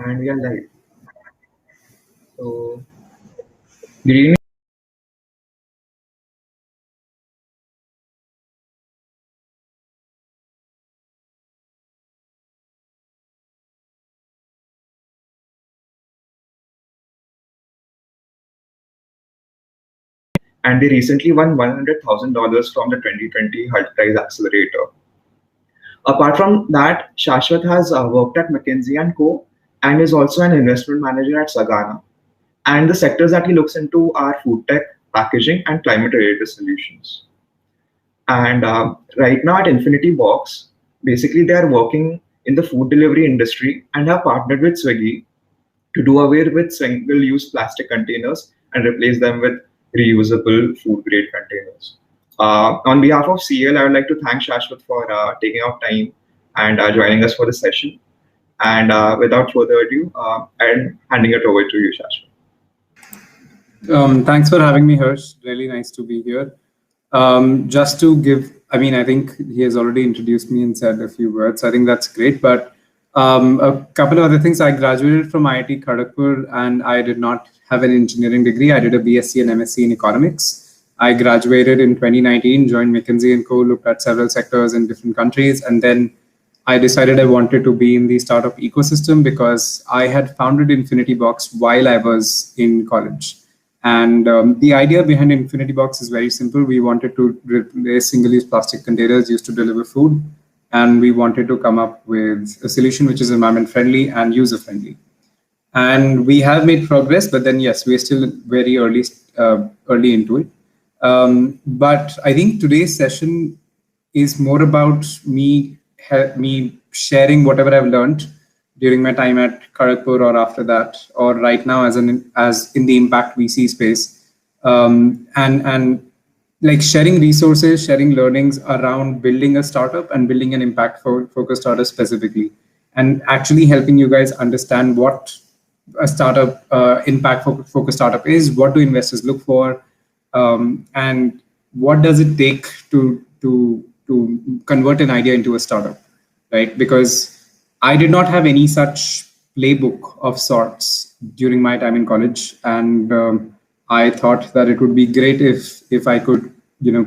And we are live. So, good evening. And they recently won $100,000 from the 2020 Hult Prize Accelerator. Apart from that, Shashwat has worked at McKinsey and Co. and is also an investment manager at Sagana. And the sectors that he looks into are food tech, packaging, and climate-related solutions. And right now at Infinity Box, basically they are working in the food delivery industry and have partnered with Swiggy to do away with single-use plastic containers and replace them with reusable food-grade containers. On behalf of CL, I would like to thank Shashwat for taking out time and joining us for the session. And without further ado, I'm handing it over to you, Shashwat. Thanks for having me, Harsh. Really nice to be here. Just to give, I think he has already introduced me and said a few words. I think that's great. But a couple of other things. I graduated from IIT Kharagpur and I did not have an engineering degree. I did a BSc and MSc in economics. I graduated in 2019, joined McKinsey and Co., looked at several sectors in different countries, and then I decided I wanted to be in the startup ecosystem because I had founded Infinity Box while I was in college. And the idea behind Infinity Box is very simple. We wanted to replace single-use plastic containers used to deliver food, and we wanted to come up with a solution which is environment-friendly and user-friendly. And we have made progress, but then yes, we're still very early into it. But I think today's session is more about me sharing whatever I've learned during my time at Kharagpur or after that, or right now as in the impact VC space, and like sharing resources, sharing learnings around building a startup and building an impact focused startup specifically, and actually helping you guys understand what a startup impact focused startup is, what do investors look for, and what does it take to convert an idea into a startup, right? Because I did not have any such playbook of sorts during my time in college, and I thought that it would be great if I could,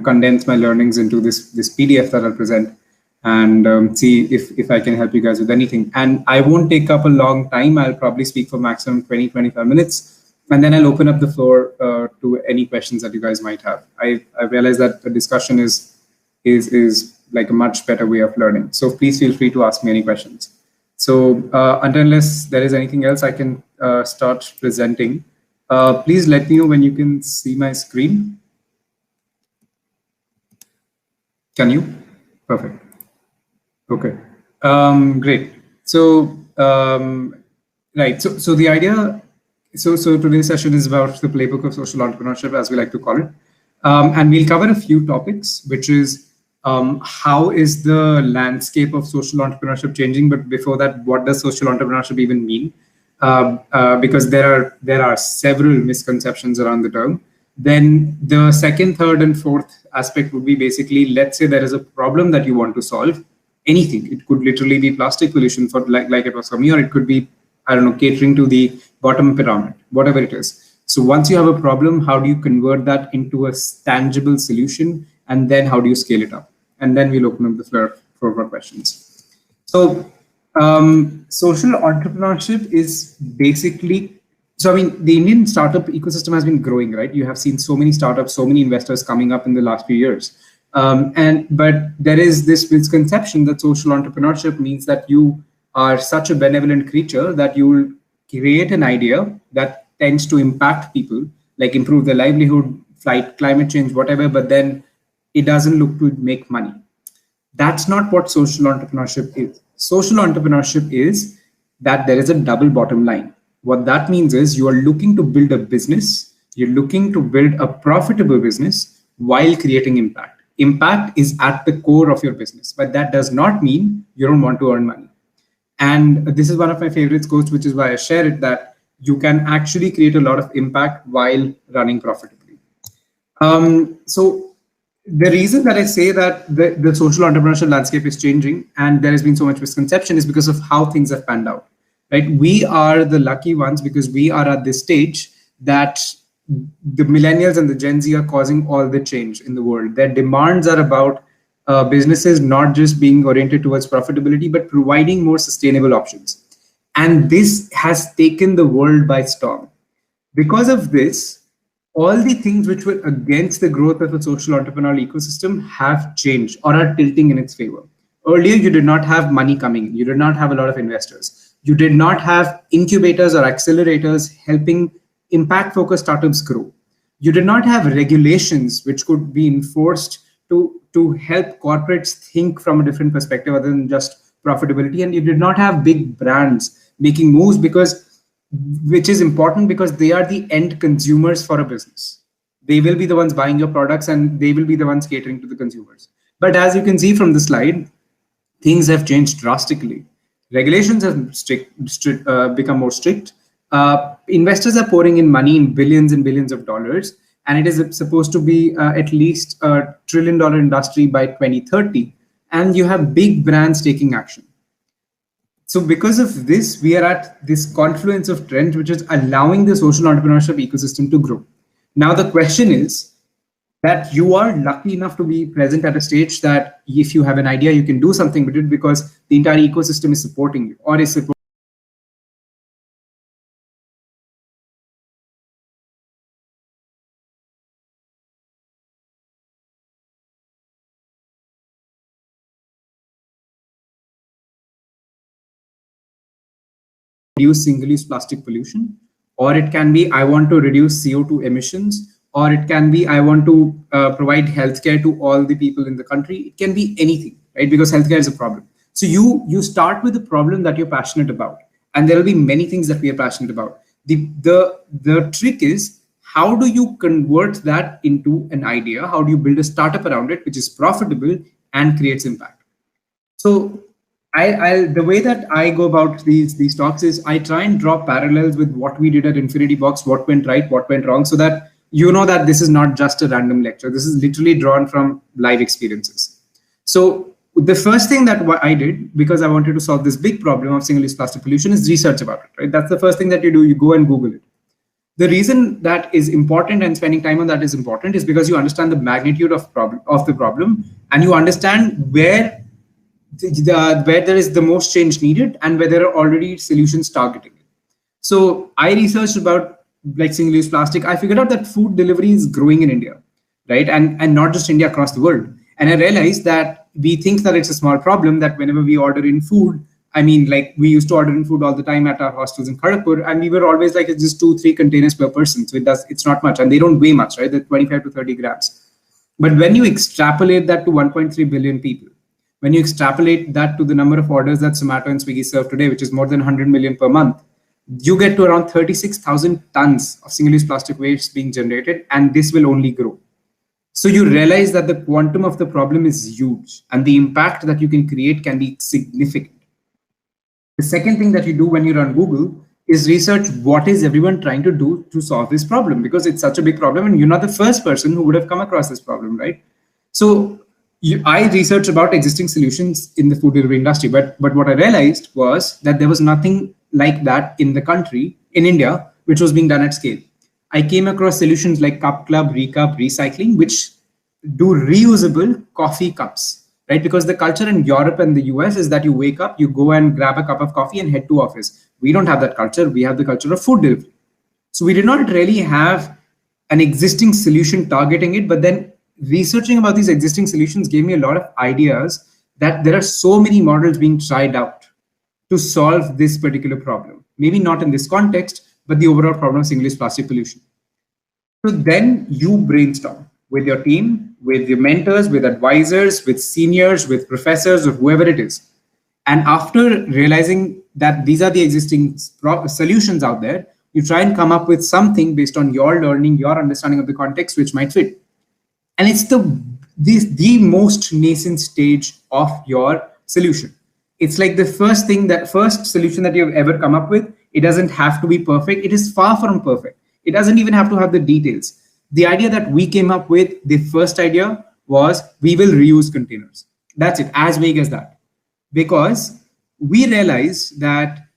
condense my learnings into this PDF that I'll present and see if I can help you guys with anything. And I won't take up a long time. I'll probably speak for maximum 20-25 minutes, and then I'll open up the floor to any questions that you guys might have. I realize that the discussion is like a much better way of learning. So please feel free to ask me any questions. So unless there is anything else, I can start presenting. Please let me know when you can see my screen. Can you? Perfect. Okay. Great. So right. So the idea. So today's session is about the playbook of social entrepreneurship, as we like to call it, and we'll cover a few topics, which is how is the landscape of social entrepreneurship changing? But before that, what does social entrepreneurship even mean? Because there are several misconceptions around the term. Then the second, third, and fourth aspect would be basically, let's say there is a problem that you want to solve. Anything. It could literally be plastic pollution for like it was for me, or it could be, I don't know, catering to the bottom pyramid, whatever it is. So once you have a problem, how do you convert that into a tangible solution? And then how do you scale it up? And then we'll open up the floor for questions. So social entrepreneurship is basically, the Indian startup ecosystem has been growing, right? You have seen so many startups, so many investors coming up in the last few years. But there is this misconception that social entrepreneurship means that you are such a benevolent creature that you will create an idea that tends to impact people, like improve their livelihood, fight climate change, whatever, but then it doesn't look to make money. That's not what social entrepreneurship is. Social entrepreneurship is that there is a double bottom line. What that means is you are looking to build a business, you're looking to build a profitable business while creating impact. Impact is at the core of your business, but that does not mean you don't want to earn money. And this is one of my favorite quotes, which is why I share it, that you can actually create a lot of impact while running profitably. So the reason that I say that the social entrepreneurship landscape is changing and there has been so much misconception is because of how things have panned out. right? We are the lucky ones because we are at this stage that the millennials and the Gen Z are causing all the change in the world. Their demands are about businesses not just being oriented towards profitability, but providing more sustainable options. And this has taken the world by storm. Because of this, all the things which were against the growth of a social entrepreneurial ecosystem have changed or are tilting in its favor. Earlier, you did not have money coming in. You did not have a lot of investors. You did not have incubators or accelerators helping impact-focused startups grow. You did not have regulations which could be enforced to help corporates think from a different perspective other than just profitability. And you did not have big brands making moves which is important because they are the end consumers for a business. They will be the ones buying your products and they will be the ones catering to the consumers. But as you can see from the slide, things have changed drastically. Regulations have become more strict. Investors are pouring in money in billions and billions of dollars, and it is supposed to be at least $1 trillion industry by 2030. And you have big brands taking action. So because of this, we are at this confluence of trends, which is allowing the social entrepreneurship ecosystem to grow. Now, the question is that you are lucky enough to be present at a stage that if you have an idea, you can do something with it because the entire ecosystem is supporting you or is supporting reduce single-use plastic pollution, or it can be I want to reduce CO2 emissions, or it can be I want to provide healthcare to all the people in the country. It can be anything, right? Because healthcare is a problem. So you start with the problem that you're passionate about, and there will be many things that we are passionate about. The trick is, how do you convert that into an idea? How do you build a startup around it, which is profitable and creates impact? So the way that I go about these talks is I try and draw parallels with what we did at Infinity Box, what went right, what went wrong, so that you know that this is not just a random lecture. This is literally drawn from live experiences. So the first thing that I did, because I wanted to solve this big problem of single-use plastic pollution, is research about it, right? That's the first thing that you do. You go and Google it. The reason that is important and spending time on that is important is because you understand the magnitude of the problem, and you understand where there is the most change needed and where there are already solutions targeting it. So I researched about like single-use plastic. I figured out that food delivery is growing in India, right? And not just India, across the world. And I realized that we think that it's a small problem, that whenever we order in food, I mean, like we used to order in food all the time at our hostels in Kharagpur, and we were always like, it's just 2-3 containers per person. So it's not much, and they don't weigh much, right? They're 25 to 30 grams. But when you extrapolate that to 1.3 billion people, when you extrapolate that to the number of orders that Zomato and Swiggy serve today, which is more than 100 million per month, you get to around 36,000 tons of single-use plastic waste being generated, and this will only grow. So you realize that the quantum of the problem is huge, and the impact that you can create can be significant. The second thing that you do when you run Google is research what is everyone trying to do to solve this problem, because it's such a big problem, and you're not the first person who would have come across this problem, right? So I researched about existing solutions in the food delivery industry, but what I realized was that there was nothing like that in the country, in India, which was being done at scale. I came across solutions like Cup Club, Recup, Recycling, which do reusable coffee cups, right? Because the culture in Europe and the US is that you wake up, you go and grab a cup of coffee and head to office. We don't have that culture. We have the culture of food delivery. So we did not really have an existing solution targeting it, but then researching about these existing solutions gave me a lot of ideas that there are so many models being tried out to solve this particular problem. Maybe not in this context, but the overall problem of single-use plastic pollution. So then you brainstorm with your team, with your mentors, with advisors, with seniors, with professors, or whoever it is. And after realizing that these are the existing solutions out there, you try and come up with something based on your learning, your understanding of the context, which might fit. And it's the most nascent stage of your solution. It's like the first solution that you've ever come up with. It doesn't have to be perfect. It is far from perfect. It doesn't even have to have the details. The idea that we came up with, the first idea was we will reuse containers. That's it, as vague as that. Because we realized that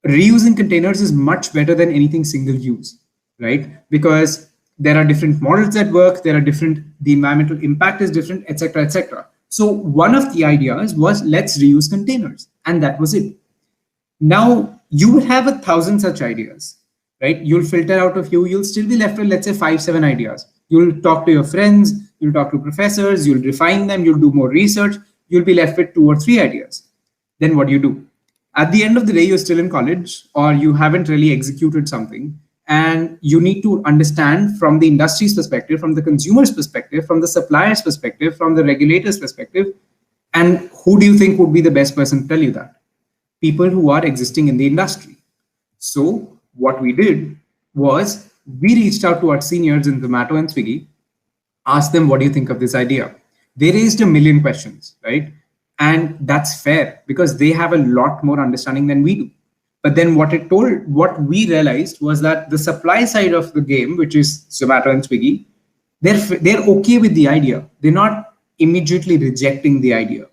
reusing containers is much better than anything single use, right? Because there are different models that work, there are different, the environmental impact is different, etc., etc. So one of the ideas was let's reuse containers, and that was it. Now you will have 1,000 such ideas, right? You'll filter out a few, you'll still be left with, let's say, 5-7 ideas. You'll talk to your friends, you'll talk to professors, you'll refine them, you'll do more research, you'll be left with 2 or 3 ideas. Then what do you do? At the end of the day, you're still in college or you haven't really executed something, and you need to understand from the industry's perspective, from the consumer's perspective, from the supplier's perspective, from the regulator's perspective, and who do you think would be the best person to tell you that? People who are existing in the industry. So what we did was we reached out to our seniors in Zomato and Swiggy, asked them, what do you think of this idea? They raised a million questions, right? And that's fair because they have a lot more understanding than we do. But then what we realized was that the supply side of the game, which is Zomato and Swiggy, they're okay with the idea. They're not immediately rejecting the idea.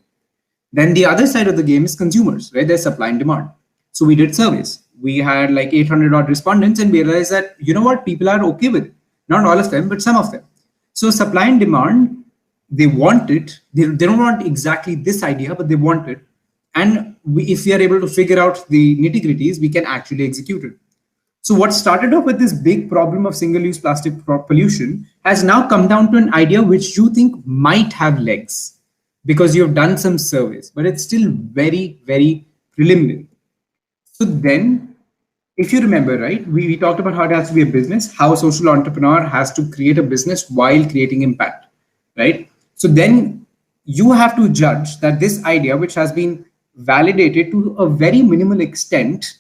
Then the other side of the game is consumers, right? There's supply and demand. So we did surveys. We had like 800 odd respondents, and we realized that, you know what, people are okay with it. Not all of them, but some of them. So supply and demand, they want it. They don't want exactly this idea, but they want it. And if we are able to figure out the nitty-gritties, we can actually execute it. So what started off with this big problem of single-use plastic pollution has now come down to an idea which you think might have legs because you've done some surveys, but it's still very, very preliminary. So then, if you remember, right, we talked about how it has to be a business, how a social entrepreneur has to create a business while creating impact, right? So then you have to judge that this idea, which has been validated to a very minimal extent,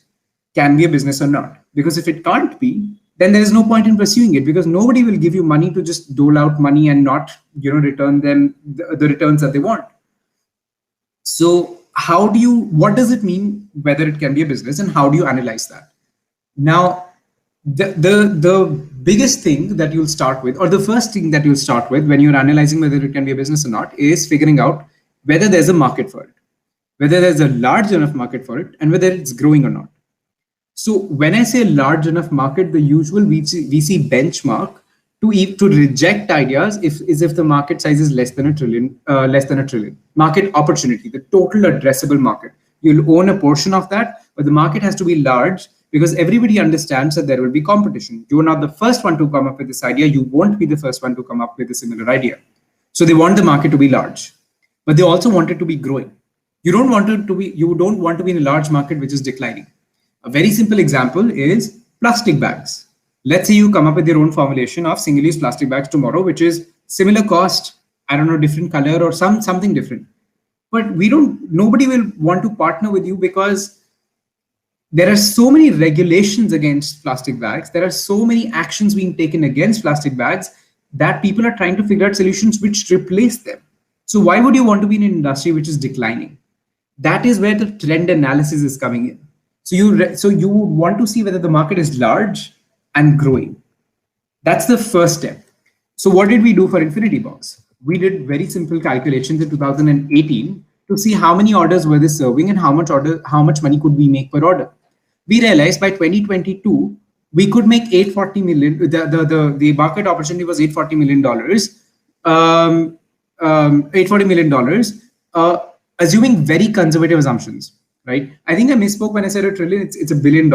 can be a business or not. Because if it can't be, then there is no point in pursuing it because nobody will give you money to just dole out money and not, return them the returns that they want. So what does it mean whether it can be a business and how do you analyze that? Now, the biggest thing that you'll start with, or the first thing that you'll start with when you're analyzing whether it can be a business or not, is figuring out whether there's a market for it, whether there's a large enough market for it, and whether it's growing or not. So when I say large enough market, the usual VC benchmark to reject ideas is if the market size is less than a trillion. Market opportunity, the total addressable market. You'll own a portion of that, but the market has to be large because everybody understands that there will be competition. You're not the first one to come up with this idea. You won't be the first one to come up with a similar idea. So they want the market to be large, but they also want it to be growing. You don't want to be in a large market which is declining. A very simple example is plastic bags. Let's say you come up with your own formulation of single-use plastic bags tomorrow, which is similar cost, I don't know, different color or something different. But nobody will want to partner with you because there are so many regulations against plastic bags. There are so many actions being taken against plastic bags that people are trying to figure out solutions which replace them. So why would you want to be in an industry which is declining? That is where the trend analysis is coming in. So you would want to see whether the market is large and growing. That's the first step. So what did we do for Infinity Box? We did very simple calculations in 2018 to see how many orders were they serving and how much money could we make per order. We realized by 2022 we could make 840 million. The market opportunity was $840 million. $840 million, assuming very conservative assumptions. Right? I think I misspoke when I said $1 trillion. It's $1 billion.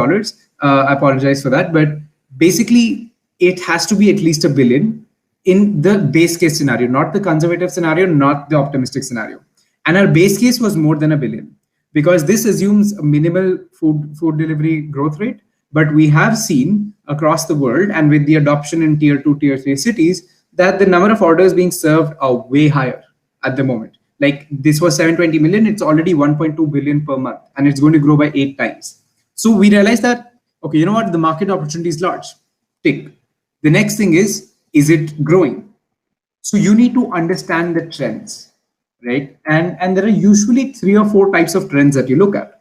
I apologize for that. But basically, it has to be at least $1 billion in the base case scenario, not the conservative scenario, not the optimistic scenario. And our base case was more than $1 billion because this assumes a minimal food delivery growth rate. But we have seen across the world and with the adoption in tier 2, tier 3 cities that the number of orders being served are way higher at the moment. Like this was 720 million, it's already 1.2 billion per month, and it's going to grow by 8 times. So we realized that, okay, you know what, the market opportunity is large. Tick. The next thing is it growing? So you need to understand the trends, right? And there are usually 3 or 4 types of trends that you look at.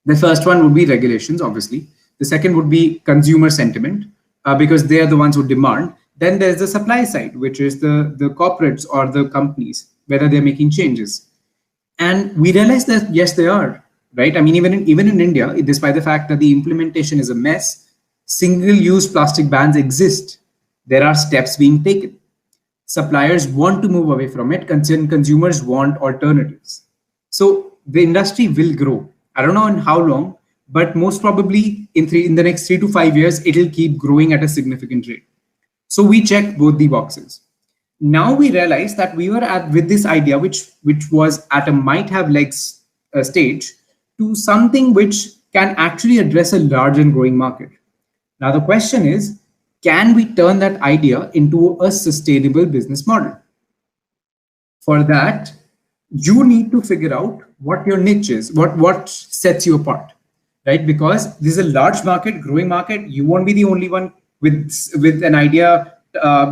The first one would be regulations, obviously. The second would be consumer sentiment, because they are the ones who demand. Then there's the supply side, which is the corporates or the companies, whether they're making changes. And we realized that, yes, they are. right? I mean, even in India, despite the fact that the implementation is a mess, single-use plastic bans exist. There are steps being taken. Suppliers want to move away from it. Consumers want alternatives. So the industry will grow. I don't know in how long, but most probably in the next 3 to 5 years, it'll keep growing at a significant rate. So we checked both the boxes. Now we realize that we were with this idea, which was at a might have legs stage, to something which can actually address a large and growing market. Now the question is, can we turn that idea into a sustainable business model? For that, you need to figure out what your niche is, what sets you apart, right? Because this is a large market, growing market. You won't be the only one with an idea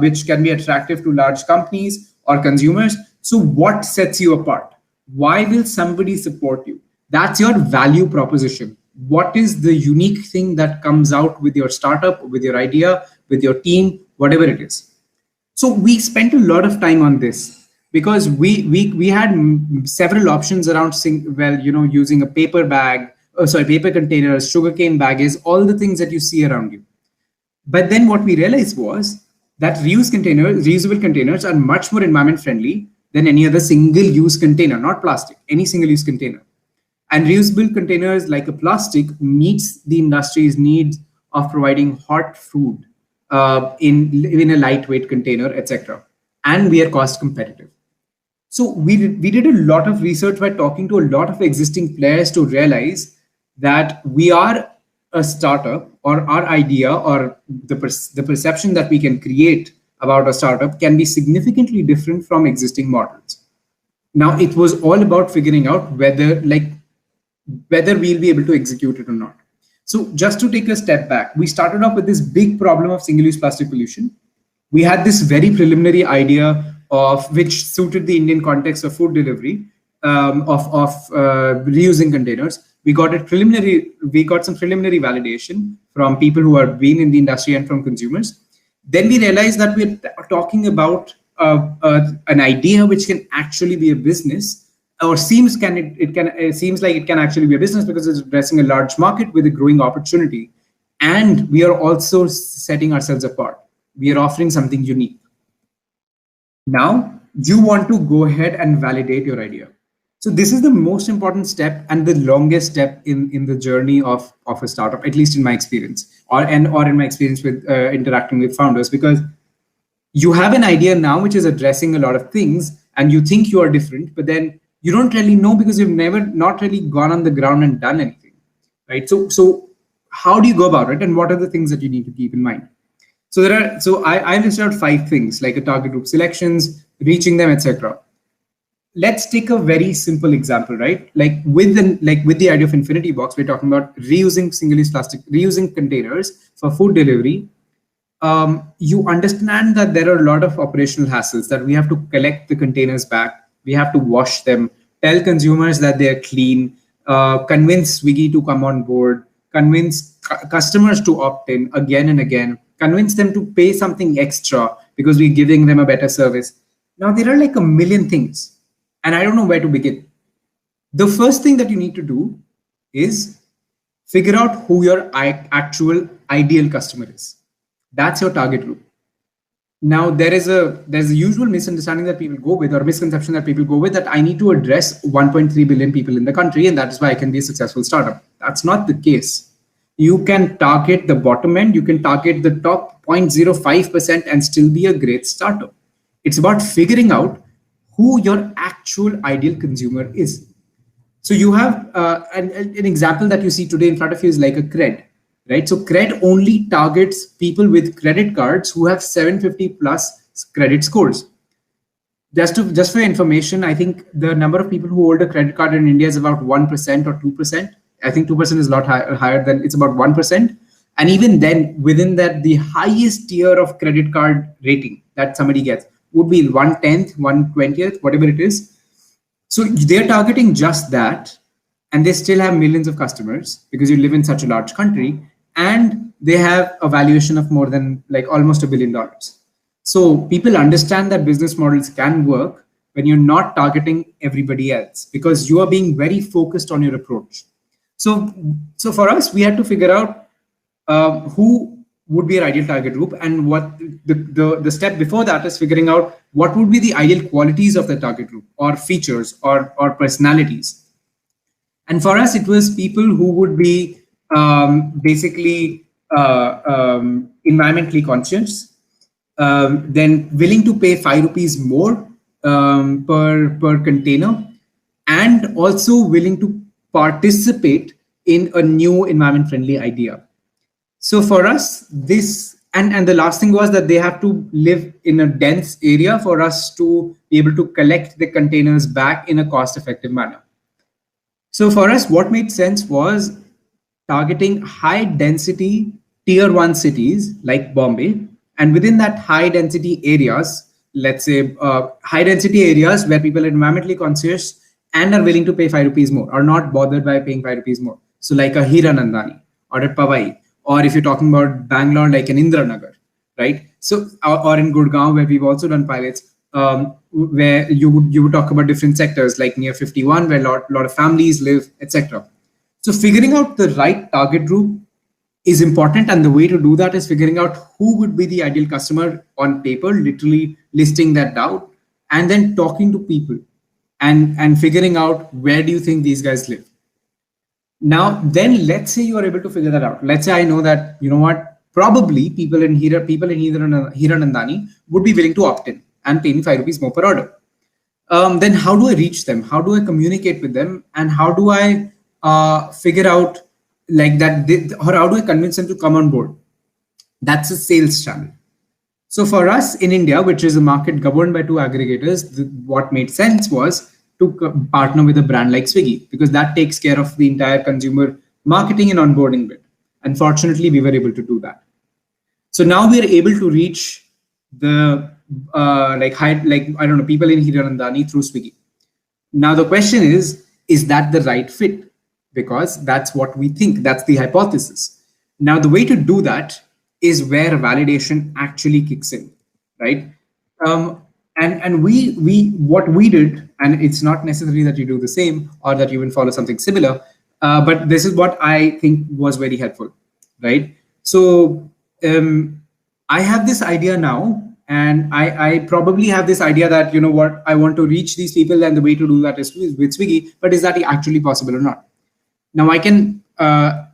which can be attractive to large companies or consumers. So what sets you apart? Why will somebody support you? That's your value proposition. What is the unique thing that comes out with your startup, with your idea, with your team, whatever it is? So we spent a lot of time on this because we had several options around, using a paper bag, paper containers, sugarcane baggage, all the things that you see around you. But then what we realized was that reusable containers are much more environment friendly than any other single-use container, not plastic, any single-use container. And reusable containers, like a plastic, meets the industry's needs of providing hot food in a lightweight container, etc. And we are cost competitive. So we did a lot of research by talking to a lot of existing players to realize that we are a startup, or our idea or the perception that we can create about a startup can be significantly different from existing models. Now, it was all about figuring out whether we'll be able to execute it or not. So just to take a step back, we started off with this big problem of single-use plastic pollution. We had this very preliminary idea of which suited the Indian context of food delivery, of reusing containers. We got some preliminary validation from people who have been in the industry and from consumers. Then we realized that we're talking about an idea which can actually be a business, or seems like it can actually be a business because it's addressing a large market with a growing opportunity. And we are also setting ourselves apart. We are offering something unique. Now you want to go ahead and validate your idea. So this is the most important step and the longest step in the journey of a startup, at least in my experience, or in my experience with interacting with founders, because you have an idea now which is addressing a lot of things and you think you are different, but then you don't really know because you've not really gone on the ground and done anything, right? So how do you go about it, and what are the things that you need to keep in mind? So I listed out 5 things, like a target group selections, reaching them, etc. Let's take a very simple example, right? Like with the idea of Infinity Box, we're talking about reusing single-use plastic, reusing containers for food delivery. You understand that there are a lot of operational hassles, that we have to collect the containers back, we have to wash them, tell consumers that they are clean, convince Swiggy to come on board, convince customers to opt in again and again, convince them to pay something extra because we're giving them a better service. Now there are like a million things, and I don't know where to begin. The first thing that you need to do is figure out who your actual ideal customer is. That's your target group. Now there's a usual misunderstanding that people go with, or misconception that people go with, that I need to address 1.3 billion people in the country, and that is why I can be a successful startup. That's not the case. You can target the bottom end, you can target the top 0.05% and still be a great startup. It's about figuring out who your actual ideal consumer is. So you have an example that you see today in front of you is like a Cred, right? So Cred only targets people with credit cards who have 750 plus credit scores. Just for your information, I think the number of people who hold a credit card in India is about 1% or 2%. I think 2% is a lot higher than, it's about 1%. And even then, within that, the highest tier of credit card rating that somebody gets would be 1/10th, 1/20th, whatever it is. So they're targeting just that, and they still have millions of customers because you live in such a large country, and they have a valuation of more than like almost $1 billion. So people understand that business models can work, when you're not targeting everybody else, because you are being very focused on your approach. So for us, we had to figure out who would be our ideal target group, and what the step before that is figuring out what would be the ideal qualities of the target group, or features, or personalities. And for us, it was people who would be basically environmentally conscious, then willing to pay 5 rupees more per container, and also willing to participate in a new environment friendly idea. So for us, this, and the last thing was that they have to live in a dense area for us to be able to collect the containers back in a cost effective manner. So for us, what made sense was targeting high density tier 1 cities like Bombay, and within that high density areas, let's say high density areas where people are environmentally conscious and are willing to pay 5 rupees more, are not bothered by paying 5 rupees more. So like a Hiranandani or a Powai, or if you're talking about Bangalore, like an Indranagar, right? So, or in Gurgaon, where we've also done pilots, where you would talk about different sectors like near 51, where a lot of families live, etc. So figuring out the right target group is important, and the way to do that is figuring out who would be the ideal customer on paper, literally listing that out, and then talking to people and figuring out where do you think these guys live. Now, then let's say you are able to figure that out. Let's say I know that, you know what, probably people in Hiranandani would be willing to opt in and pay me 5 rupees more per order. Then how do I reach them? How do I communicate with them? And how do I figure out like that, or how do I convince them to come on board? That's a sales channel. So for us in India, which is a market governed by 2 aggregators, what made sense was to partner with a brand like Swiggy, because that takes care of the entire consumer marketing and onboarding bit. Unfortunately, we were able to do that. So now we are able to reach the people in Hiranandani through Swiggy. Now the question is that the right fit? Because that's what we think, that's the hypothesis. Now the way to do that is where validation actually kicks in, right? And what we did, and it's not necessary that you do the same or that you will follow something similar, but this is what I think was very helpful, right? So I have this idea now, and I probably have this idea that, you know what, I want to reach these people, and the way to do that is with Swiggy, but is that actually possible or not? Now I can, as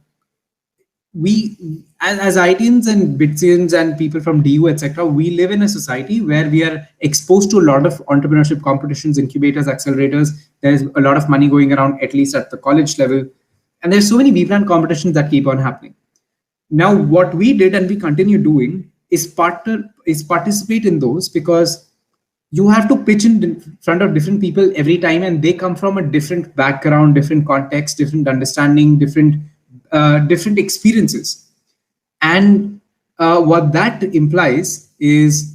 ITians and Bitsians and people from DU, etc., we live in a society where we are exposed to a lot of entrepreneurship competitions, incubators, accelerators. There's a lot of money going around, at least at the college level. And there's so many BPlan competitions that keep on happening. Now, what we did and we continue doing is participate in those, because you have to pitch in front of different people every time, and they come from a different background, different context, different understanding, different experiences. And what that implies is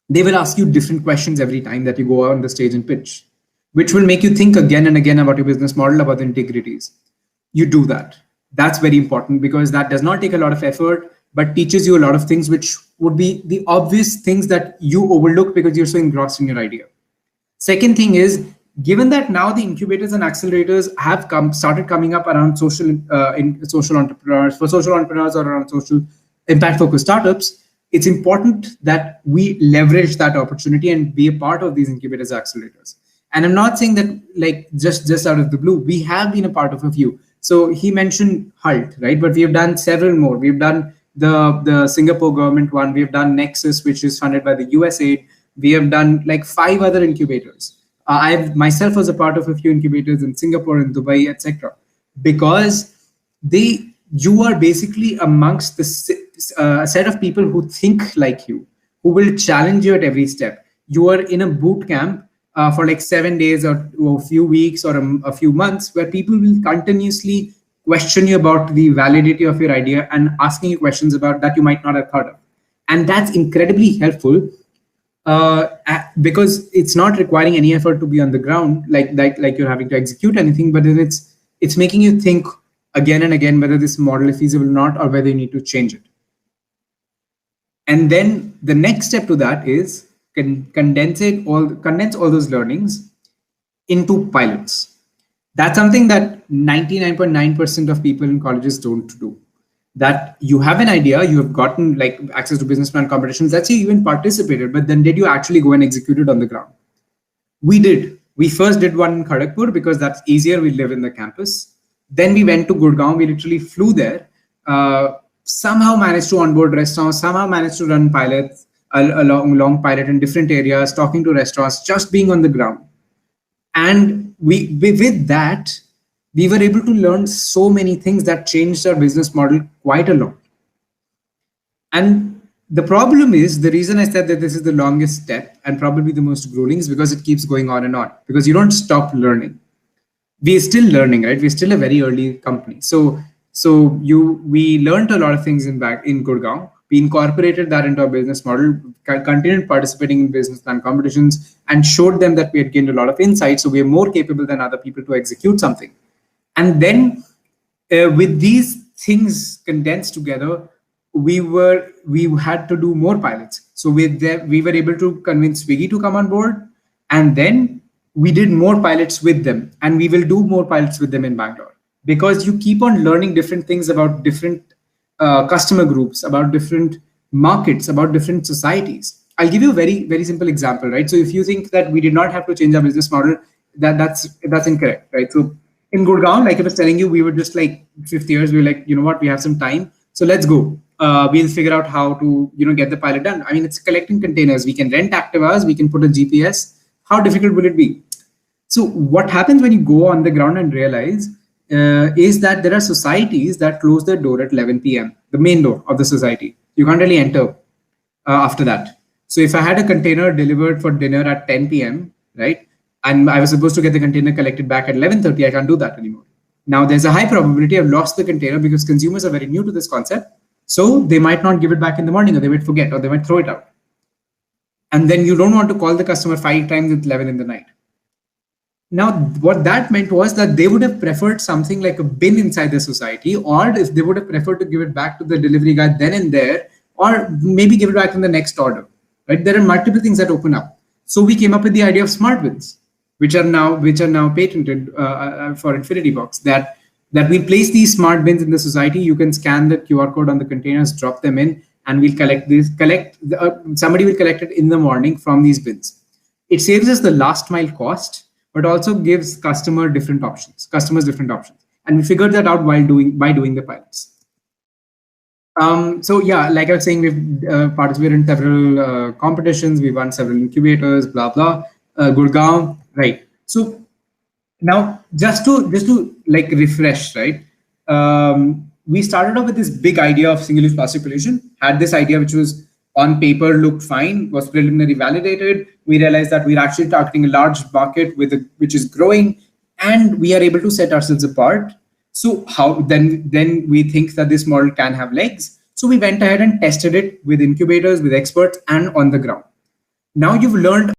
they will ask you different questions every time that you go on the stage and pitch, which will make you think again and again about your business model, about the integrities. You do that. That's very important, because that does not take a lot of effort, but teaches you a lot of things which would be the obvious things that you overlook because you're so engrossed in your idea. Second thing is, given that now the incubators and accelerators have started coming up around social entrepreneurs or around social impact focused startups, it's important that we leverage that opportunity and be a part of these incubators and accelerators. And I'm not saying that like just out of the blue. We have been a part of a few. So he mentioned HALT, right? But we have done several more. We've done the Singapore government one. We've done Nexus, which is funded by the USAID. We have done like 5 other incubators. I myself was a part of a few incubators in Singapore and Dubai, etc. Because you are basically amongst the set of people who think like you, who will challenge you at every step. You are in a boot camp for like 7 days or a few weeks or a few months, where people will continuously question you about the validity of your idea and asking you questions about that you might not have thought of. And that's incredibly helpful because it's not requiring any effort to be on the ground, like you're having to execute anything, but then it's making you think again and again whether this model is feasible or not, or whether you need to change it. And then the next step to that is condense all those learnings into pilots. That's something that 99.9% of people in colleges don't do. That you have an idea, you have gotten like access to business plan competitions, let's say you even participated, but then did you actually go and execute it on the ground? We did. We first did one in Kharagpur because that's easier. We live in the campus. Then we went to Gurgaon. We literally flew there. Somehow managed to onboard restaurants. Somehow managed to run pilots, a long pilot in different areas, talking to restaurants, just being on the ground. And with that, we were able to learn so many things that changed our business model quite a lot. And the problem is, the reason I said that this is the longest step and probably the most grueling is because it keeps going on and on, because you don't stop learning. We're still learning, right? We're still a very early company. So we learned a lot of things in Gurgaon. We incorporated that into our business model, continued participating in business plan competitions, and showed them that we had gained a lot of insight. So we are more capable than other people to execute something. And then with these things condensed together, we had to do more pilots. So we were able to convince Swiggy to come on board, and then we did more pilots with them, and we will do more pilots with them in Bangalore, because you keep on learning different things about different customer groups, about different markets, about different societies. I'll give you a very, very simple example, right? So if you think that we did not have to change our business model, that's incorrect, right? So in Gurgaon, like I was telling you, we were just like 50 years. We were like, you know what, we have some time, so let's go. We'll figure out how to, get the pilot done. I mean, it's collecting containers. We can rent Activas. We can put a GPS. How difficult will it be? So what happens when you go on the ground and realize is that there are societies that close their door at 11 p.m., the main door of the society. You can't really enter after that. So if I had a container delivered for dinner at 10 p.m., right, and I was supposed to get the container collected back at 11:30, I can't do that anymore. Now there's a high probability I've lost the container because consumers are very new to this concept. So they might not give it back in the morning, or they might forget, or they might throw it out. And then you don't want to call the customer 5 times at 11 in the night. Now, what that meant was that they would have preferred something like a bin inside the society, or if they would have preferred to give it back to the delivery guy then and there, or maybe give it back in the next order, right? There are multiple things that open up. So we came up with the idea of smart bins, which are now patented for Infinity Box, that we place these smart bins in the society. You can scan the QR code on the containers, drop them in, and we'll somebody will collect it in the morning from these bins. It saves us the last mile cost, but also gives customers different options. And we figured that out by doing the pilots. So yeah, like I was saying, we've participated in several competitions. We've won several incubators, blah, blah, Gurgaon, right? So now just to like refresh, right? We started off with this big idea of single-use plastic pollution, had this idea which was on paper looked fine, was preliminary validated. We realized that we're actually targeting a large market which is growing, and we are able to set ourselves apart. So how then we think that this model can have legs. So we went ahead and tested it with incubators, with experts, and on the ground. Now you've learned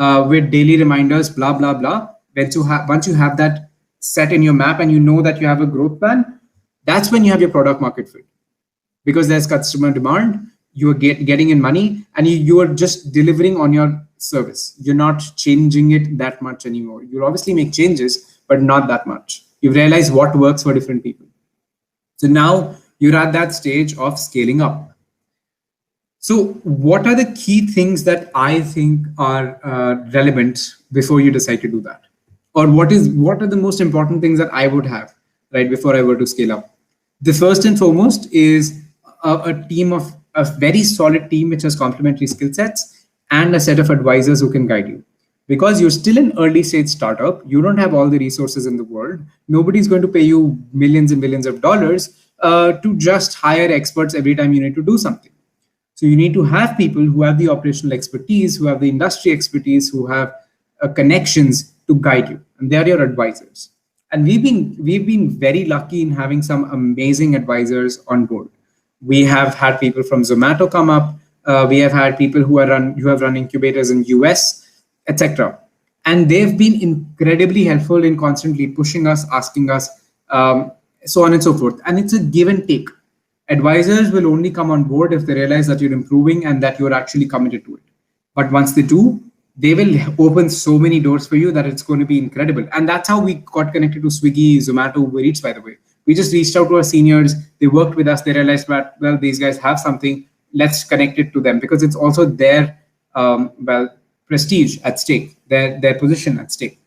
with daily reminders, blah, blah, blah. Once you have that set in your map and you know that you have a growth plan, that's when you have your product market fit. Because there's customer demand, you are getting in money, and you are just delivering on your service. You're not changing it that much anymore. You'll obviously make changes, but not that much. You've realized what works for different people. So now you're at that stage of scaling up. So what are the key things that I think are relevant before you decide to do that? Or what are the most important things that I would have, right, before I were to scale up? The first and foremost is a very solid team which has complementary skill sets and a set of advisors who can guide you. Because you're still an early stage startup, you don't have all the resources in the world. Nobody's going to pay you millions and millions of dollars to just hire experts every time you need to do something. So you need to have people who have the operational expertise, who have the industry expertise, who have connections to guide you, and they are your advisors. And we've been very lucky in having some amazing advisors on board. We have had people from Zomato come up. We have had people who have run incubators in US, etc. And they've been incredibly helpful in constantly pushing us, asking us, so on and so forth. And it's a give and take. Advisors will only come on board if they realize that you're improving and that you're actually committed to it. But once they do, they will open so many doors for you that it's going to be incredible. And that's how we got connected to Swiggy, Zomato, Uber Eats, by the way. We just reached out to our seniors. They worked with us. They realized that, well, these guys have something. Let's connect it to them, because it's also their, prestige at stake, their position at stake.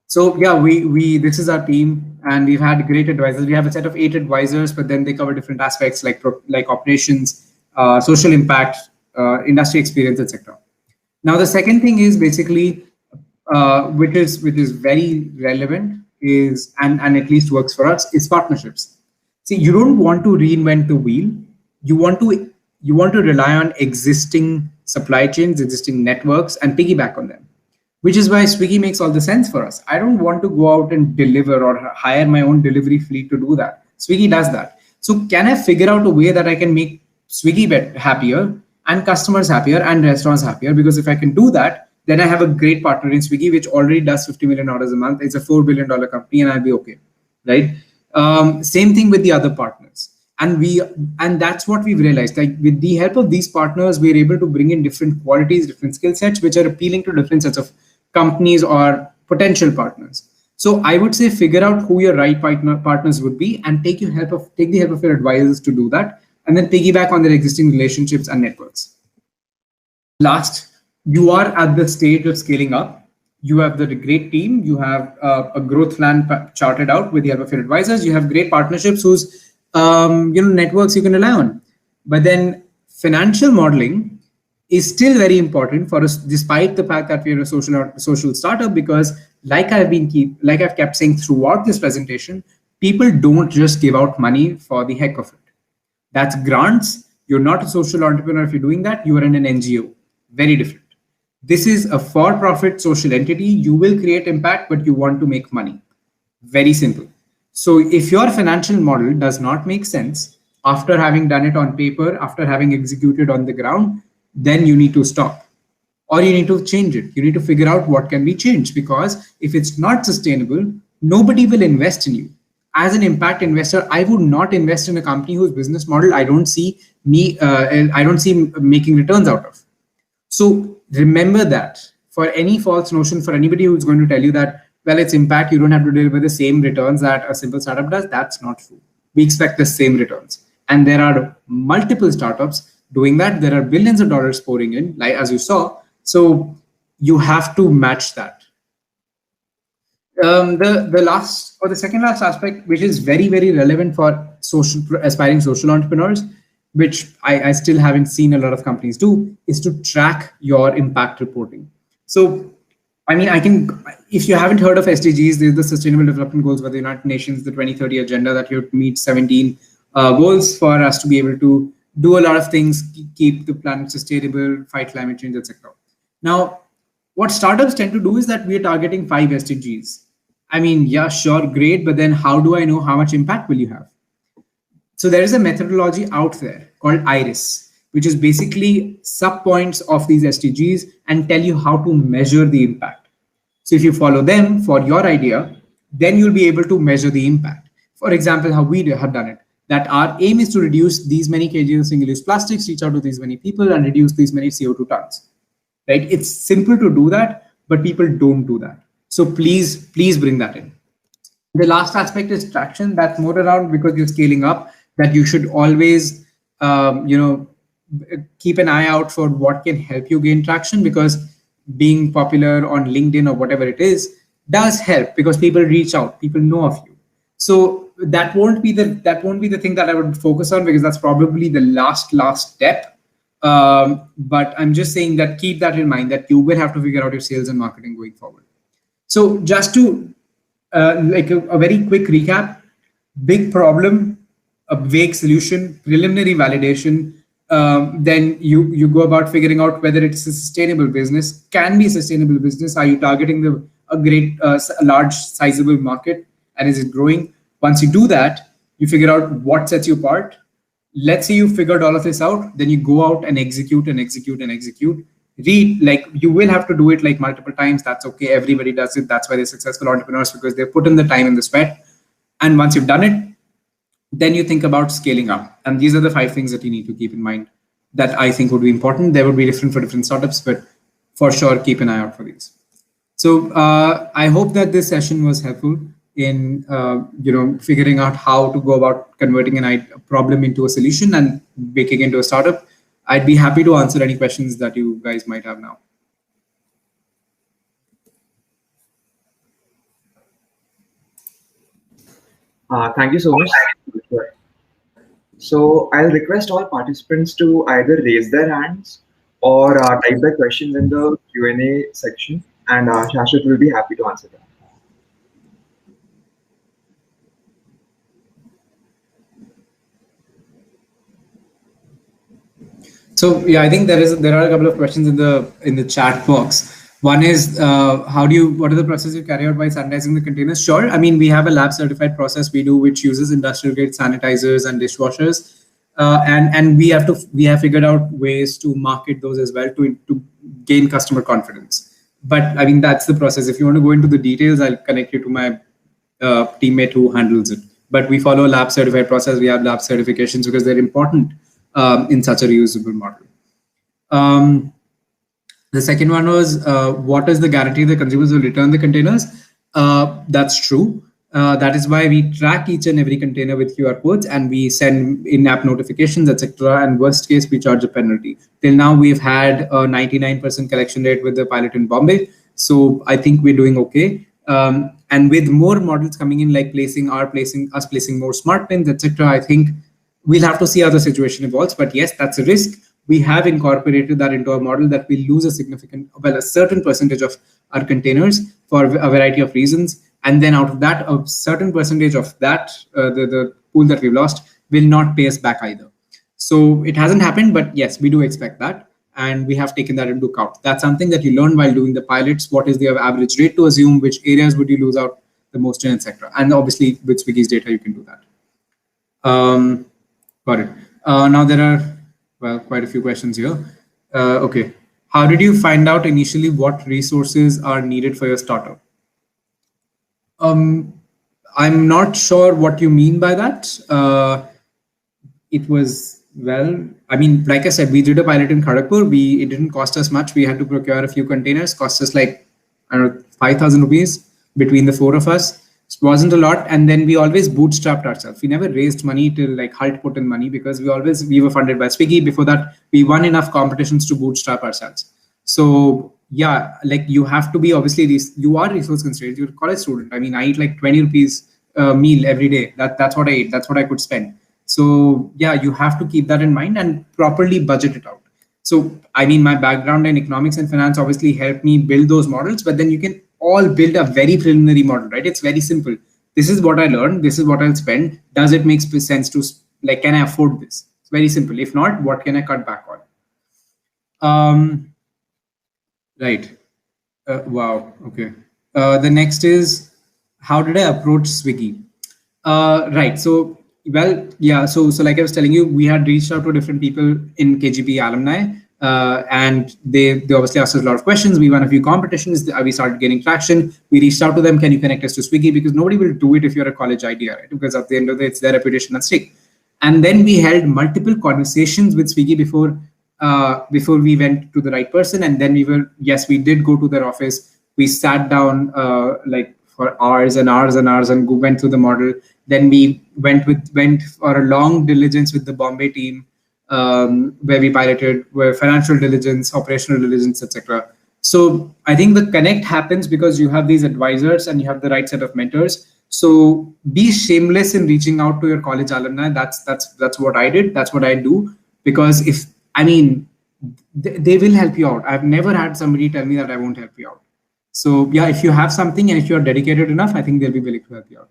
So yeah, we this is our team, and we've had great advisors. We have a set of 8 advisors, but then they cover different aspects like operations, social impact, industry experience, etc. Now the second thing is basically, which is very relevant, is and at least works for us, is partnerships. See, you don't want to reinvent the wheel. You want to rely on existing supply chains, existing networks, and piggyback on them. Which is why Swiggy makes all the sense for us. I don't want to go out and deliver or hire my own delivery fleet to do that. Swiggy does that. So can I figure out a way that I can make Swiggy happier and customers happier and restaurants happier? Because if I can do that, then I have a great partner in Swiggy, which already does $50 million a month. It's a $4 billion company, and I'll be okay, right? Same thing with the other partners. And that's what we've realized. Like, with the help of these partners, we're able to bring in different qualities, different skill sets, which are appealing to different sets of companies or potential partners. So I would say figure out who your right partners would be, and take the help of your advisors to do that, and then piggyback on their existing relationships and networks. Last, you are at the stage of scaling up. You have the great team. You have a growth plan charted out with the help of your advisors. You have great partnerships whose networks you can rely on. But then financial modeling is still very important for us, despite the fact that we're a social startup, because like I've kept saying throughout this presentation, people don't just give out money for the heck of it. That's grants. You're not a social entrepreneur if you're doing that. You are in an NGO. Very different. This is a for-profit social entity. You will create impact, but you want to make money. Very simple. So if your financial model does not make sense after having done it on paper, after having executed on the ground, then you need to stop, or you need to change it. You need to figure out what can be changed, because if it's not sustainable, nobody will invest in you. As an impact investor, I would not invest in a company whose business model I don't see making returns out of. So remember that. For any false notion, for anybody who's going to tell you that, well, it's impact, you don't have to deliver the same returns that a simple startup does, that's not true. We expect the same returns. And there are multiple startups doing that. There are billions of dollars pouring in, like as you saw. So you have to match that. The second last aspect, which is very, very relevant for aspiring social entrepreneurs, which I still haven't seen a lot of companies do, is to track your impact reporting. So, I mean, if you haven't heard of SDGs, there's the Sustainable Development Goals by the United Nations, the 2030 agenda, that you meet 17 goals for us to be able to do a lot of things, keep the planet sustainable, fight climate change, etc. Now, what startups tend to do is that we are targeting 5 SDGs. I mean, yeah, sure, great, but then how do I know how much impact will you have? So there is a methodology out there called IRIS, which is basically sub-points of these SDGs and tell you how to measure the impact. So if you follow them for your idea, then you'll be able to measure the impact. For example, how we have done it, that our aim is to reduce these many kgs of single-use plastics, reach out to these many people, and reduce these many CO2 tons. Right? It's simple to do that, but people don't do that. So please bring that in. The last aspect is traction. That's more around, because you're scaling up, that you should always, keep an eye out for what can help you gain traction, because being popular on LinkedIn or whatever it is does help, because people reach out, people know of you. So that won't be the thing that I would focus on, because that's probably the last step. But I'm just saying that keep that in mind, that you will have to figure out your sales and marketing going forward. So just to like a very quick recap: big problem, a vague solution, preliminary validation. Then you go about figuring out whether it's a sustainable business, can be a sustainable business. Are you targeting a great, large, sizable market, and is it growing? Once you do that, you figure out what sets you apart. let's say you figured all of this out, then you go out and execute and execute and execute. Read, like, you will have to do it like multiple times. That's okay. Everybody does it. That's why they're successful entrepreneurs, because they put in the time and the sweat. And once you've done it, then you think about scaling up. And these are the 5 things that you need to keep in mind that I think would be important. They would be different for different startups, but for sure, keep an eye out for these. So I hope that this session was helpful in figuring out how to go about converting a problem into a solution and making it into a startup. I'd be happy to answer any questions that you guys might have now. Thank you so much. So I'll request all participants to either raise their hands or type their questions in the Q&A section, and Shashwat will be happy to answer them. So yeah, I think there are a couple of questions in the chat box. One is what are the processes you carry out by sanitizing the containers? Sure. I mean, we have a lab certified process we do, which uses industrial grade sanitizers and dishwashers. And we have figured out ways to market those as well to gain customer confidence. But I mean, that's the process. If you want to go into the details, I'll connect you to my teammate who handles it. But we follow a lab certified process. We have lab certifications because they're important in such a reusable model. The second one was, what is the guarantee the consumers will return the containers? That's true. That is why we track each and every container with QR codes, and we send in-app notifications, etc. And worst case, we charge a penalty. Till now, we've had a 99% collection rate with the pilot in Bombay. So I think we're doing okay. And with more models coming in, like placing more smart pins, etc., I think we'll have to see how the situation evolves. But yes, that's a risk. We have incorporated that into our model that we lose a certain percentage of our containers for a variety of reasons. And then out of that, a certain percentage of that, the pool that we've lost, will not pay us back either. So it hasn't happened, but yes, we do expect that. And we have taken that into account. That's something that you learn while doing the pilots. What is the average rate to assume? Which areas would you lose out the most in, etc. And obviously, with Swiggy's data, you can do that. Got it. Now there are quite a few questions here. Okay. How did you find out initially what resources are needed for your startup? I'm not sure what you mean by that. It was, I mean, like I said, we did a pilot in Kharagpur. It didn't cost us much. We had to procure a few containers. Cost us like, I don't know, 5,000 rupees between the 4 of us. It wasn't a lot. And then we always bootstrapped ourselves. We never raised money till like Halt put in money, because we were funded by Swiggy. Before that, we won enough competitions to bootstrap ourselves. So yeah, like you have to be, obviously, you are resource constrained. You're a college student. I mean, I eat like 20 rupees meal every day. That's what I eat. That's what I could spend. So yeah, you have to keep that in mind and properly budget it out. So I mean, my background in economics and finance obviously helped me build those models, but then you can all build a very preliminary model, right? It's very simple. This is what I learned. This is what I'll spend. Does it make sense to, like, can I afford this? It's very simple. If not, what can I cut back on? Right. Wow. Okay. The next is, how did I approach Swiggy? Right. So, well, yeah. So like I was telling you, we had reached out to different people in KGP alumni, and they obviously asked us a lot of questions. We won a few competitions. We started getting traction. We reached out to them. Can you connect us to Swiggy? Because nobody will do it if you're a college idea, right? Because at the end of the day, it's their reputation at stake. And then we held multiple conversations with Swiggy before we went to the right person. And then we did go to their office. We sat down like for hours and hours and hours and went through the model. Then we went for a long diligence with the Bombay team, where we piloted, where financial diligence, operational diligence, etc. So I think the connect happens because you have these advisors and you have the right set of mentors. So be shameless in reaching out to your college alumni. That's what I did. That's what I do. Because they will help you out. I've never had somebody tell me that I won't help you out. So yeah, if you have something and if you're dedicated enough, I think they'll be willing to help you out.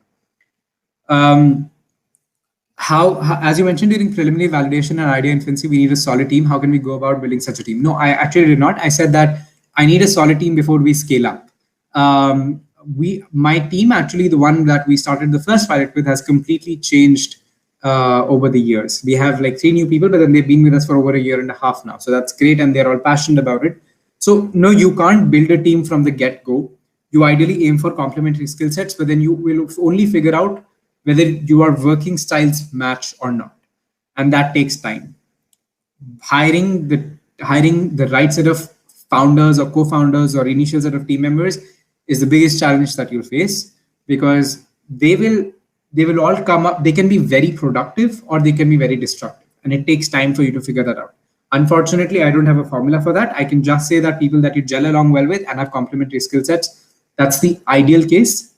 As you mentioned during preliminary validation and idea infancy, we need a solid team. How can we go about building such a team? No, I actually did not. I said that I need a solid team before we scale up. My team, actually, the one that we started the first pilot with, has completely changed over the years. We have like 3 new people, but then they've been with us for over a year and a half now. So that's great, and they're all passionate about it. So no, you can't build a team from the get-go. You ideally aim for complementary skill sets, but then you will only figure out whether your working styles match or not, and that takes time. Hiring the right set of founders or co-founders or initial set of team members is the biggest challenge that you'll face, because they will all come up. They can be very productive or they can be very destructive, and it takes time for you to figure that out. Unfortunately, I don't have a formula for that. I can just say that people that you gel along well with and have complementary skill sets, that's the ideal case.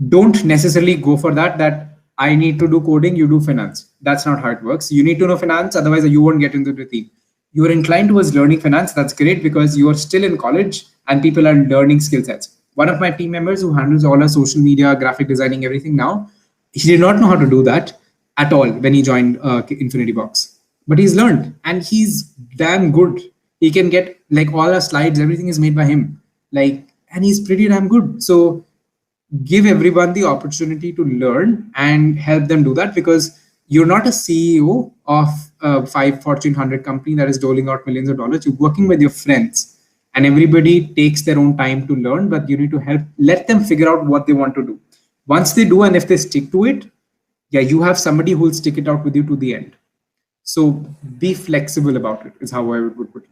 Don't necessarily go for that I need to do coding, you do finance. That's not how it works. You need to know finance, otherwise you won't get into the team. You're inclined towards learning finance, that's great, because you are still in college and people are learning skill sets. One of my team members who handles all our social media, graphic designing, everything now, he did not know how to do that at all when he joined Infinity Box. But he's learned and he's damn good. He can get like all our slides, everything is made by him. And he's pretty damn good. So give everyone the opportunity to learn and help them do that, because you're not a CEO of a Fortune 500 company that is doling out millions of dollars. You're working with your friends, and everybody takes their own time to learn, but you need to let them figure out what they want to do. Once they do, and if they stick to it, you have somebody who will stick it out with you to the end. So be flexible about it, is how I would put it.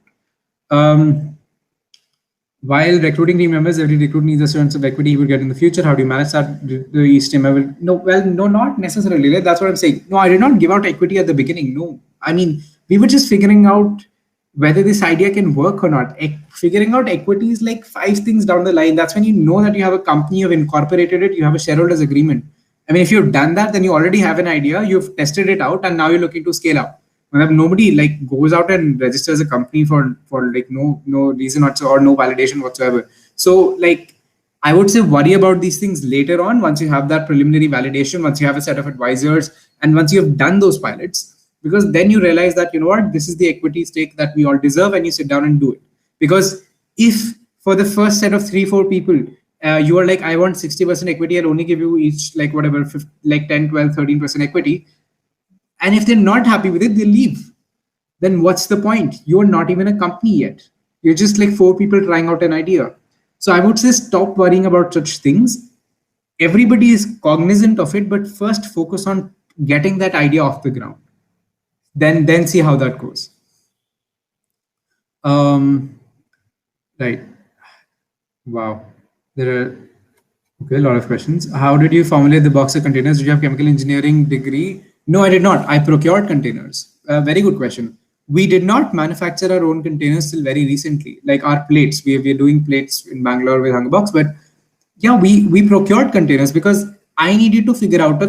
While recruiting team members, every recruit needs a certain of equity he will get in the future. How do you manage that? The East team level? No, not necessarily. That's what I'm saying. No, I did not give out equity at the beginning. No, I mean, we were just figuring out whether this idea can work or not. Figuring out equity is like 5 things down the line. That's when you know that you have a company, you've incorporated it, you have a shareholders agreement. I mean, if you've done that, then you already have an idea, you've tested it out, and now you're looking to scale up. Nobody like goes out and registers a company for like no reason or no validation whatsoever. So like I would say worry about these things later on, once you have that preliminary validation, once you have a set of advisors, and once you have done those pilots, because then you realize that, you know what, this is the equity stake that we all deserve, and you sit down and do it. Because if for the first set of 3-4 people, you are like, I want 60% equity, I'll only give you each like whatever, like 10, 12, 13% equity. And if they're not happy with it, they leave. Then what's the point? You're not even a company yet. You're just like 4 people trying out an idea. So I would say stop worrying about such things. Everybody is cognizant of it, but first focus on getting that idea off the ground. Then see how that goes. Right. Wow. There are a lot of questions. How did you formulate the Boxer containers? Did you have chemical engineering degree? No, I did not. I procured containers. Very good question. We did not manufacture our own containers till very recently. Like our plates, we are doing plates in Bangalore with Hungerbox, but yeah, we procured containers because I needed to figure out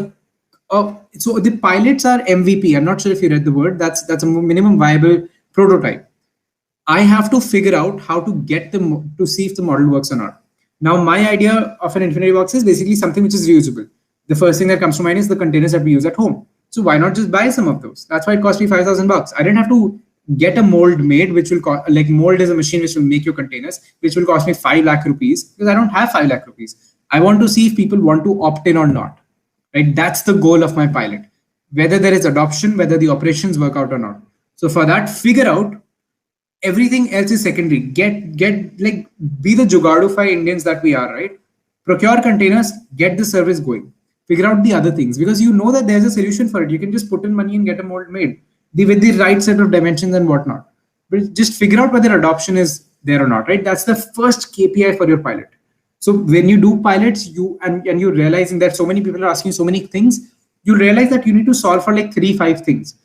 so the pilots are MVP. I'm not sure if you read the word. That's a minimum viable prototype. I have to figure out how to get them to see if the model works or not. Now, my idea of an Infinity Box is basically something which is reusable. The first thing that comes to mind is the containers that we use at home. So why not just buy some of those? That's why it cost me $5,000. I didn't have to get a mold made, which will cost, like mold is a machine which will make your containers, which will cost me 5 lakh rupees, because I don't have 5 lakh rupees. I want to see if people want to opt in or not. Right? That's the goal of my pilot. Whether there is adoption, whether the operations work out or not. So for that, figure out. Everything else is secondary. Get like be the Jugaadify Indians that we are, right? Procure containers, get the service going. Figure out the other things, because you know that there's a solution for it. You can just put in money and get a mold made with the right set of dimensions and whatnot. But just figure out whether adoption is there or not, right? That's the first KPI for your pilot. So when you do pilots, and you're realizing that so many people are asking so many things, you realize that you need to solve for like 3-5 things.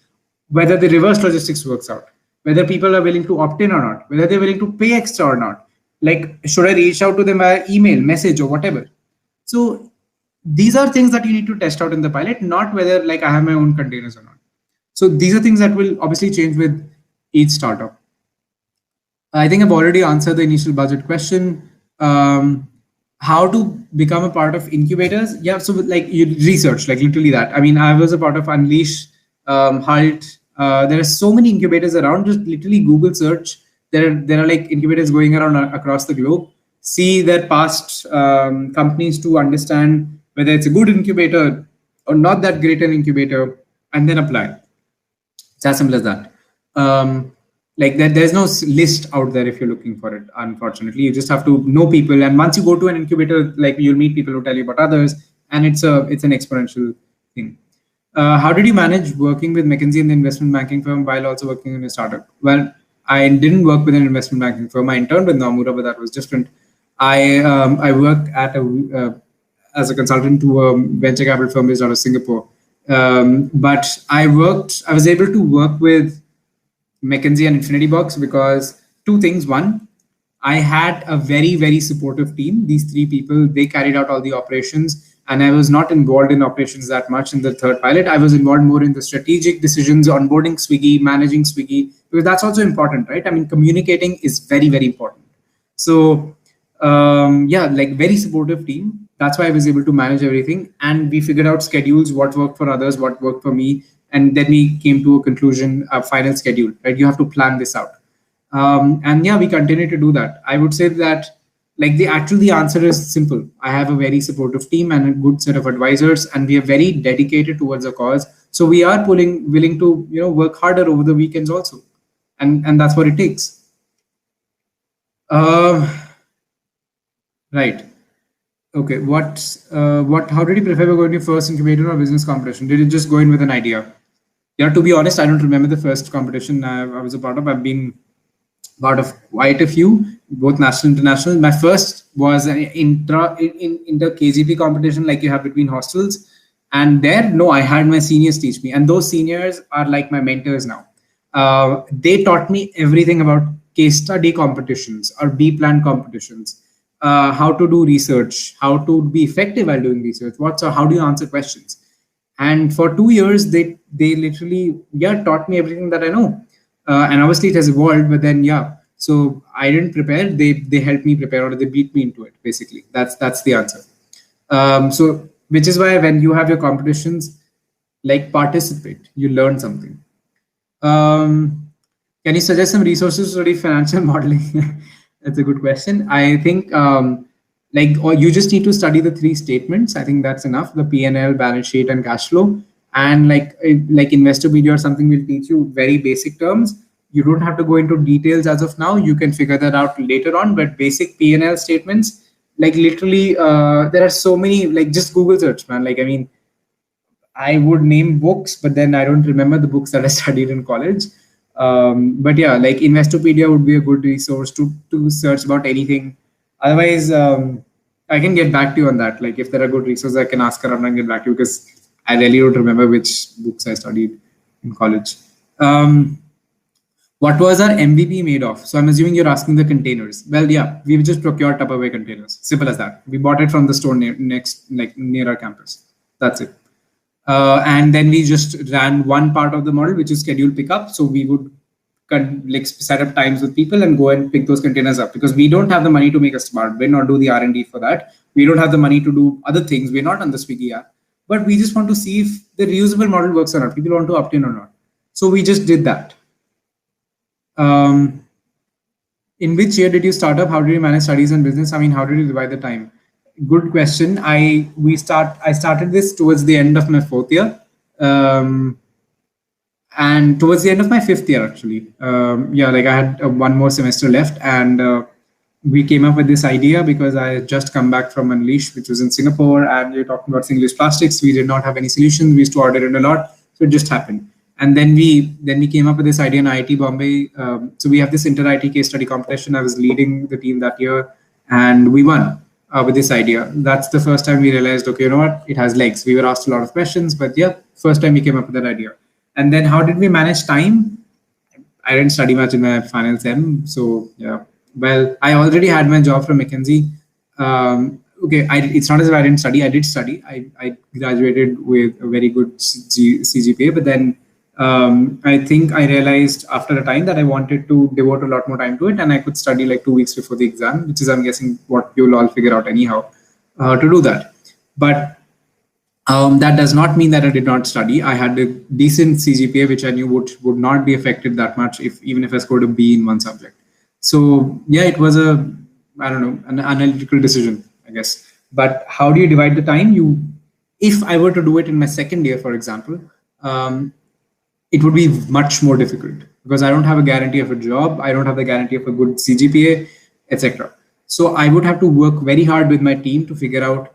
Whether the reverse logistics works out, whether people are willing to opt in or not, whether they're willing to pay extra or not. Like, should I reach out to them via email, message, or whatever? So these are things that you need to test out in the pilot, not whether like I have my own containers or not. So these are things that will obviously change with each startup. I think I've already answered the initial budget question. How to become a part of incubators? Yeah, so like you research, like literally that. I mean, I was a part of Unleash, Halt. There are so many incubators around. Just literally Google search. There are like incubators going around across the globe. See their past companies to understand whether it's a good incubator or not that great an incubator. and then apply. It's as simple as that. Like there's no list out there if you're looking for it. Unfortunately, you just have to know people, and once you go to an incubator, like you'll meet people who tell you about others, and it's an exponential thing. How did you manage working with McKinsey in the investment banking firm while also working in a startup? Well, I didn't work with an investment banking firm. I interned with Nomura, but that was different. I worked at as a consultant to a venture capital firm based out of Singapore. But I was able to work with McKinsey and Infinity Box because two things. One, I had a very, very supportive team. These three people, they carried out all the operations, and I was not involved in operations that much in the third pilot. I was involved more in the strategic decisions, onboarding Swiggy, managing Swiggy, because that's also important, right? I mean, communicating is very, very important. So yeah, like very supportive team. That's why I was able to manage everything. And we figured out schedules, what worked for others, what worked for me. And then we came to a conclusion, a final schedule, right? You have to plan this out. And yeah, we continue to do that. I would say that like the answer is simple. I have a very supportive team and a good set of advisors, and we are very dedicated towards a cause. So we are willing to, work harder over the weekends also. And that's what it takes. Right. Okay. How did you prefer going to first incubator or business competition? Did you just go in with an idea? Yeah, to be honest, I don't remember the first competition I was a part of. I've been part of quite a few, both national and international. My first was an inter KGP competition like you have between hostels. And there, no, I had my seniors teach me. And those seniors are like my mentors now. They taught me everything about case study competitions or B plan competitions, how to do research, how to be effective while doing research, how do you answer questions. And for 2 years, they literally, taught me everything that I know. And obviously it has evolved, but then, so I didn't prepare. They helped me prepare, or they beat me into it, basically. That's the answer. So, which is why when you have your competitions, like participate, you learn something. Can you suggest some resources to study financial modeling? That's a good question. I think or you just need to study the 3 statements. I think that's enough. The P&L, balance sheet, and cash flow. And like Investopedia or something will teach you very basic terms. You don't have to go into details as of now. You can figure that out later on. But basic P&L statements, like literally, there are so many. Like just Google search, man. Like I mean, I would name books, but then I don't remember the books that I studied in college. But yeah, like Investopedia would be a good resource to search about anything. Otherwise, I can get back to you on that. Like if there are good resources, I can ask around and get back to you, because I really don't remember which books I studied in college. What was our MVP made of? So I'm assuming you're asking the containers. Well, yeah, we've just procured Tupperware containers. Simple as that. We bought it from the store near our campus. That's it. And then we just ran one part of the model, which is scheduled pickup. So we would set up times with people and go and pick those containers up, because we don't have the money to make a smart bin or do the R&D for that. We don't have the money to do other things. We're not on the Swiggy app, but we just want to see if the reusable model works or not. People want to opt in or not. So we just did that. In which year did you start up? How did you manage studies and business? I mean, how did you divide the time? Good question. I started this towards the end of my 4th year. And towards the end of my 5th year, actually. I had one more semester left, and we came up with this idea because I had just come back from Unleash, which was in Singapore, and we were talking about single-use plastics. We did not have any solutions. We used to order it a lot, so it just happened. And then we came up with this idea in IIT Bombay. So we have this inter-IT case study competition. I was leading the team that year, and we won with this idea. That's the first time we realized, okay, you know what? It has legs. We were asked a lot of questions, but yeah, first time we came up with that idea. And then how did we manage time? I didn't study much in my final sem. So yeah, well, I already had my job from McKinsey. It's not as if I didn't study. I did study. I graduated with a very good CGPA, but then I think I realized after a time that I wanted to devote a lot more time to it, and I could study like 2 weeks before the exam, which is, I'm guessing, what you'll all figure out anyhow, to do that. But that does not mean that I did not study. I had a decent CGPA, which I knew would not be affected that much even if I scored a B in one subject. So yeah, it was an analytical decision, I guess. But how do you divide the time? If I were to do it in my 2nd year, for example, it would be much more difficult because I don't have a guarantee of a job. I don't have the guarantee of a good CGPA, etc. So I would have to work very hard with my team to figure out,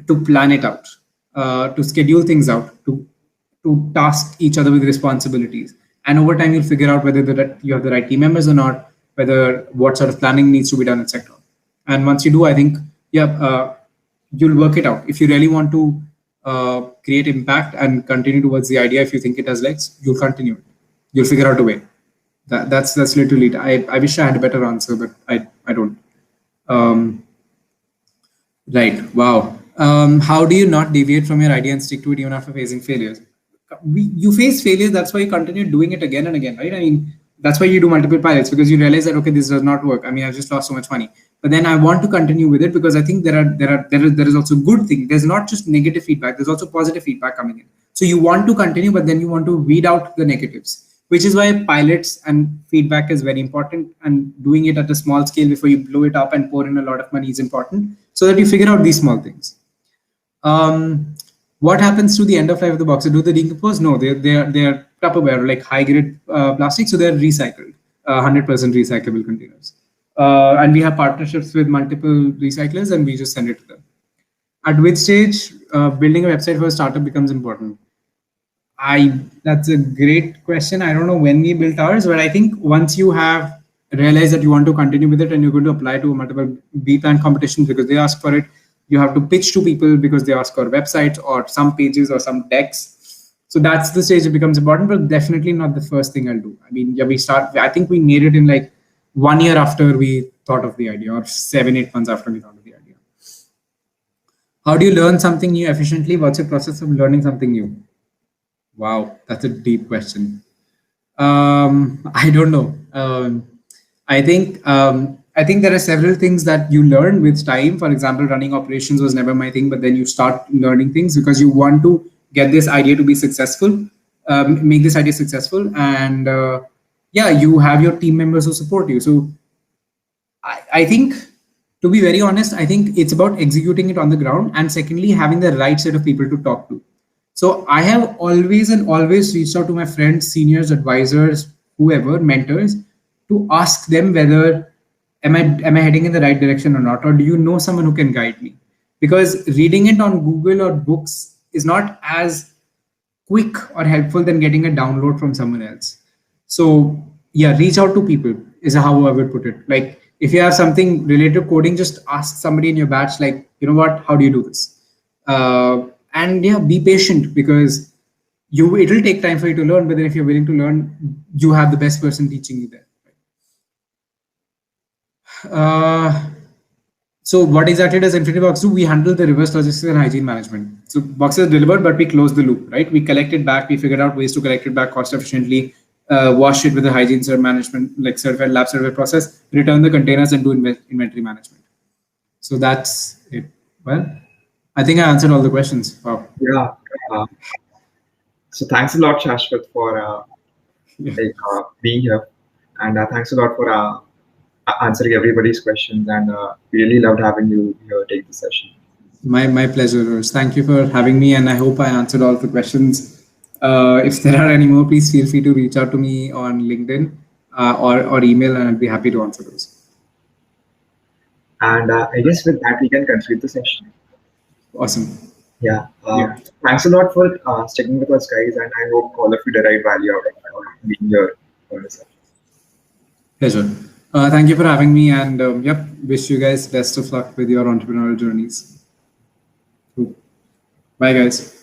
to plan it out, to schedule things out, to task each other with responsibilities. And over time, you'll figure out whether you have the right team members or not, whether what sort of planning needs to be done, etc. And once you do, I think, you'll work it out. If you really want to create impact and continue towards the idea, if you think it has legs, you'll continue it. You'll figure out a way. That's literally it. I wish I had a better answer, but I don't. Right. Wow. How do you not deviate from your idea and stick to it even after facing failures? You face failures. That's why you continue doing it again and again, right? I mean, that's why you do multiple pilots, because you realize that, okay, this does not work. I mean, I've just lost so much money, but then I want to continue with it because I think there is also good thing. There's not just negative feedback. There's also positive feedback coming in. So you want to continue, but then you want to weed out the negatives, which is why pilots and feedback is very important, and doing it at a small scale before you blow it up and pour in a lot of money is important, so that you figure out these small things. What happens to the end of life of the boxes? Do they decompose? No, they are Tupperware, like high grade plastic, so they're recycled, 100% recyclable containers. And we have partnerships with multiple recyclers, and we just send it to them. At which stage building a website for a startup becomes important? That's a great question. I don't know when we built ours, but I think once you have realized that you want to continue with it and you're going to apply to multiple B-Plan competitions because they ask for it, you have to pitch to people because they ask for websites or some pages or some decks. So that's the stage it becomes important, but definitely not the first thing I'll do. I mean, I think we made it in like 1 year after we thought of the idea, or 7-8 months after we thought of the idea. How do you learn something new efficiently? What's your process of learning something new? Wow, that's a deep question. I don't know. I think there are several things that you learn with time. For example, running operations was never my thing, but then you start learning things because you want to get this idea to be successful, make this idea successful, and you have your team members who support you. So I think, to be very honest, I think it's about executing it on the ground, and secondly, having the right set of people to talk to. So I have always reached out to my friends, seniors, advisors, whoever, mentors, to ask them whether am I heading in the right direction or not, or do you know someone who can guide me? Because reading it on Google or books is not as quick or helpful than getting a download from someone else. So yeah, reach out to people is how I would put it. Like, if you have something related to coding, just ask somebody in your batch, like, you know what, how do you do this? And yeah, be patient, because it'll take time for you to learn, but then if you're willing to learn, you have the best person teaching you there. So what exactly does Infinity-Box do? We handle the reverse logistics and hygiene management. So boxes are delivered, but we close the loop, right? We collect it back. We figured out ways to collect it back cost efficiently, wash it with the hygiene management, like certified lab certified process, return the containers, and do inventory management. So that's it. Well, I think I answered all the questions. Wow. Yeah. So thanks a lot, Shashwat, for being here, and thanks a lot for answering everybody's questions, and really loved having you here take the session. My pleasure, Rose. Thank you for having me, and I hope I answered all the questions. If there are any more, please feel free to reach out to me on LinkedIn or email, and I'll be happy to answer those. And I guess with that, we can conclude the session. Awesome. Yeah. Thanks a lot for sticking with us, guys, and I hope all of you derive value out of being here for this session. Pleasure. Thank you for having me, and wish you guys best of luck with your entrepreneurial journeys. Cool. Bye, guys.